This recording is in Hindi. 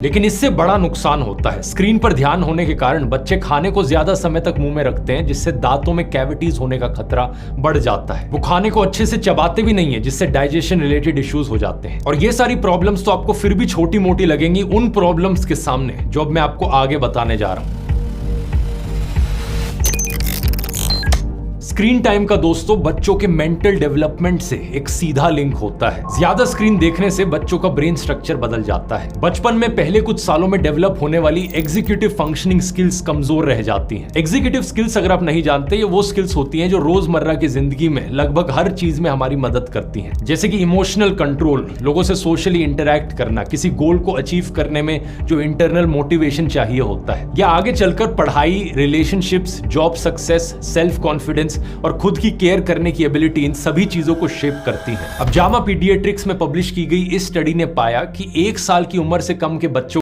लेकिन इससे बड़ा नुकसान होता है। स्क्रीन पर ध्यान होने के कारण बच्चे खाने को ज्यादा समय तक मुंह में रखते हैं, जिससे दांतों में कैविटीज होने का खतरा बढ़ जाता है। वो खाने को अच्छे से चबाते भी नहीं है, जिससे डाइजेशन रिलेटेड इश्यूज हो जाते हैं। और ये सारी प्रॉब्लम्स तो आपको फिर भी छोटी मोटी लगेंगी उन प्रॉब्लम्स के सामने जो अब मैं आपको आगे बताने जा रहा हूं। स्क्रीन टाइम का दोस्तों बच्चों के मेंटल डेवलपमेंट से एक सीधा लिंक होता है। ज्यादा स्क्रीन देखने से बच्चों का ब्रेन स्ट्रक्चर बदल जाता है। बचपन में पहले कुछ सालों में डेवलप होने वाली एग्जीक्यूटिव फंक्शनिंग स्किल्स कमजोर रह जाती हैं। एग्जीक्यूटिव स्किल्स अगर आप नहीं जानते, ये वो स्किल्स होती हैं जो रोजमर्रा की जिंदगी में लगभग हर चीज में हमारी मदद करती हैं। जैसे कि इमोशनल कंट्रोल, लोगों से सोशली इंटरैक्ट करना, किसी गोल को अचीव करने में जो इंटरनल मोटिवेशन चाहिए होता है, या आगे चलकर पढ़ाई, relationships, job success, self confidence और खुद की केयर करने की एबिलिटी, इन सभी चीजों को शेप करती है। अब जामा पीडियाट्रिक्स में पब्लिश की गई इस स्टडी ने पाया कि 1 साल की उम्र से कम के बच्चों